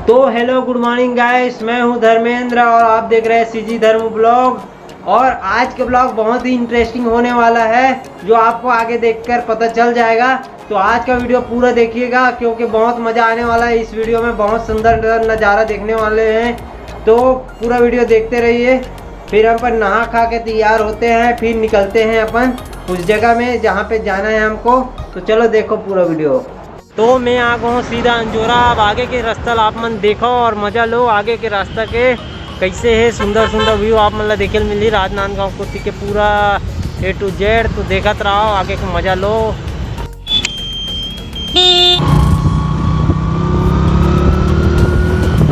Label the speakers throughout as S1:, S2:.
S1: तो hello good morning guys, मैं हूं धर्मेंद्र और आप देख रहे हैं सीजी धर्म ब्लॉग। और आज के ब्लॉग बहुत ही इंटरेस्टिंग होने वाला है, जो आपको आगे देखकर पता चल जाएगा। तो आज का वीडियो पूरा देखिएगा क्योंकि बहुत मज़ा आने वाला है। इस वीडियो में बहुत सुंदर नज़ारा देखने वाले हैं, तो पूरा वीडियो देखते रहिए। फिर हम अपन नहा खा के तैयार होते हैं, फिर निकलते हैं अपन उस जगह में जहाँ पे जाना है हमको। तो चलो देखो पूरा वीडियो। तो मैं आ गया हूँ सीधा अंजोरा। अब आगे के रास्ता आप मन देखो और मज़ा लो। आगे के रास्ता के कैसे है सुंदर सुंदर व्यू आप मतलब देखे मिली राजनांदगांव कुर्ती के पूरा A to Z। तो देखत रहो, आगे का मज़ा लो।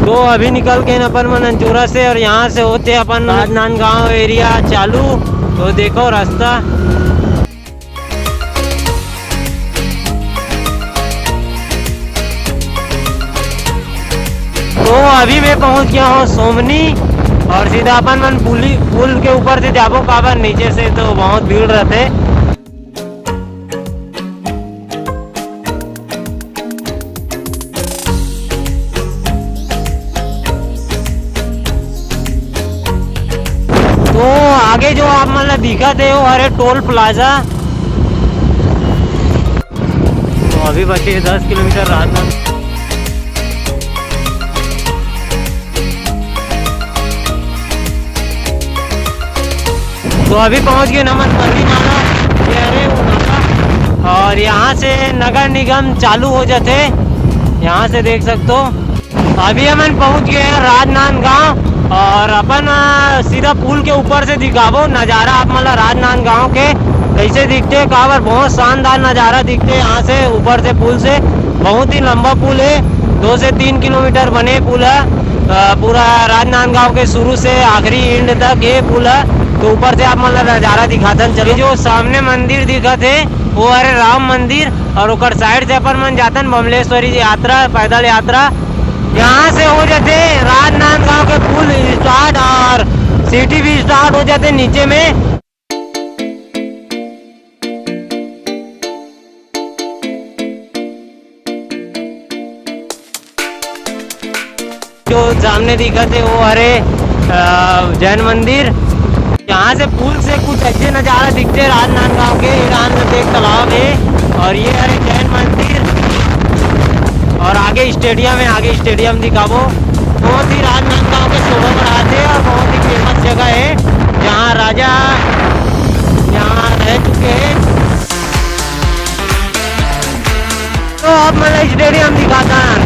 S1: तो अभी निकल के अपन मन अंजोरा से और यहाँ से होते अपन राजनांदगांव एरिया चालू। तो देखो रास्ता। तो अभी मैं पहुंच गया हूँ सोमनी और सीधा अपन मन पुल के ऊपर से जाबो काबर नीचे से तो बहुत भीड़ रहते। तो आगे जो आप मतलब दिखा थे वो अरे टोल प्लाजा। तो अभी बचे 10 किलोमीटर राजनांदगांव। तो अभी पहुंच गए नमन मंदिर नाला, ये अरे वो नाला। और यहाँ से नगर निगम चालू हो जाते, यहाँ से देख सकते हो। अभी हम पहुंच गए हैं राजनांदगांव और अपन सीधा पुल के ऊपर से दिखावो नज़ारा आप मतलब राजनांदगांव के कैसे दिखते हैं। काबर बहुत शानदार नज़ारा दिखते हैं यहाँ से ऊपर से पुल से। बहुत ही लंबा पुल है, 2 से 3 किलोमीटर बने पुल है। पूरा राजनांदगांव के शुरू से आखिरी एंड तक ये पुल है। तो ऊपर से आप मतलब नज़ारा दिखाते चलिए। जो सामने मंदिर दिखा थे वो अरे राम मंदिर और उकर साइड से अपन मन जातन बमलेश्वरी यात्रा पैदल यात्रा। यहाँ से हो जाते राजनांदगांव के पुल स्टार्ट और सिटी भी स्टार्ट हो जाते नीचे में। जो सामने दिखा थे वो अरे जैन मंदिर। यहाँ से पुल से कुछ अच्छे नज़ारा दिखते राजनांदगांव के। ईरान में एक तालाब है और ये अरे जैन मंदिर और आगे स्टेडियम है। आगे स्टेडियम दिखावो। बहुत ही राजनांदगांव के शोभा बढ़ाते और बहुत ही फेमस जगह है जहाँ राजा यहाँ रह चुके हैं। तो अब मतलब स्टेडियम दिखाता है।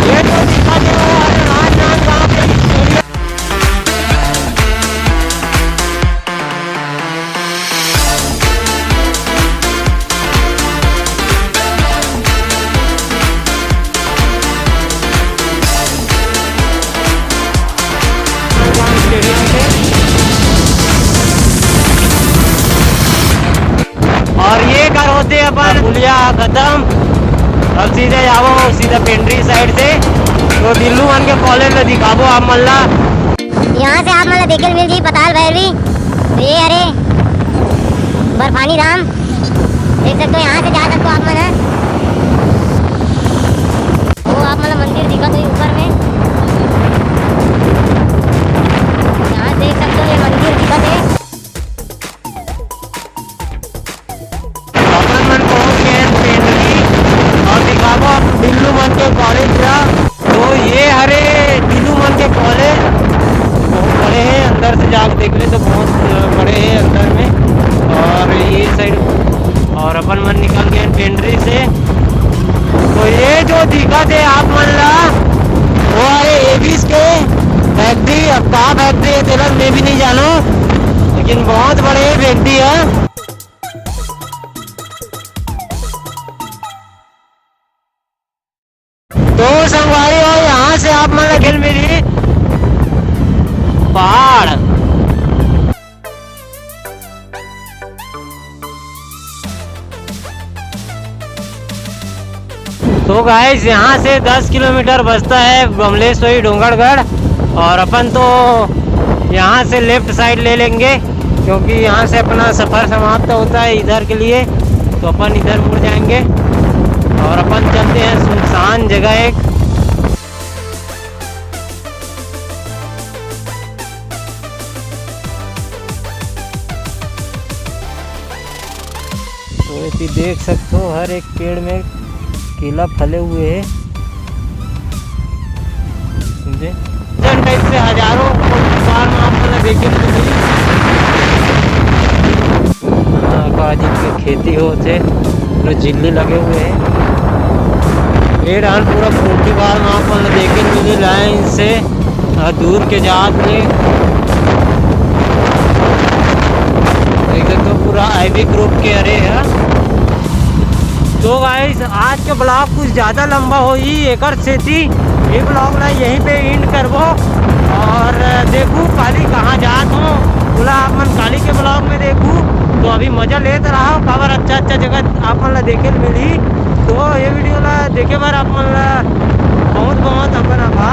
S1: ये तो दिखाते हो अरे राजनांदगांव के स्टेडियम। और ये कर होते अपन पुलिया खत्म। अब सीधे जाओ सीधा पेंड्री साइड से तो दिल्लू वन के कॉलेज में दिखाबो आप मल्ला।
S2: यहाँ से आप मतलब देखे मिल जी पताल भैरवी। तो ये अरे बर्फानी धाम देख सकते हो। यहाँ से जा सकते हो आप मन। वो आप मतलब मंदिर दिखा तो ऊपर में यहाँ देख सकते हो ये मंदिर दिखा थे।
S1: अपन मन पहुँच गए पेंड्री और दिखाबो दिल्लू मन के कॉलेज का। तो ये हरे दिल्लू मन के कॉलेज बहुत बड़े हैं। अंदर से जाकर देख ले तो बहुत बड़े हैं अंदर में। और ये साइड और अपन मन निकल गए पेंड्री से। तो ये जो दिखा थे आप मन ला वो अरे एबीस के फैक्ट्री। अब कहाँ फैक्ट्री है तेरा मैं भी नहीं जानू, लेकिन बहुत बड़े फैक्ट्री है। तो संगवारी हो यहाँ से आप मन खेल मेरी पहाड़। तो गाइस यहाँ से 10 किलोमीटर बचता है बमलेश्वरी डोंगरगढ़। और अपन तो यहाँ से लेफ्ट साइड ले लेंगे क्योंकि यहाँ से अपना सफ़र समाप्त होता है इधर के लिए। तो अपन इधर मुड़ जाएंगे और अपन चलते हैं सुनसान जगह एक। तो ये देख सकते हो हर एक पेड़ में केला फले हुए हैं, समझे। टाइप से हजारों फार्म आपने देखे मिली। काजी की खेती होते पूरे जिल्ली लगे हुए हैं। पेड़ हन पूरा पोल्ट्री फार्म आपने देखे मिली लाइन से दूर के जात में देख सकते हो पूरा आईवी ग्रुप के अरे है। तो गाइस आज के ब्लॉग कुछ ज़्यादा लंबा हो ही एक सेती ये ब्लॉग ना यहीं पे एंड करबो और देखूँ काली कहाँ जात हो बोला आप मन काली के ब्लॉग में देखूँ। तो अभी मज़ा लेते रहो खबर अच्छा जगह आप मन ला देखे मिली। तो ये वीडियो ला देखे बार आप मन ला बहुत अपन आभार।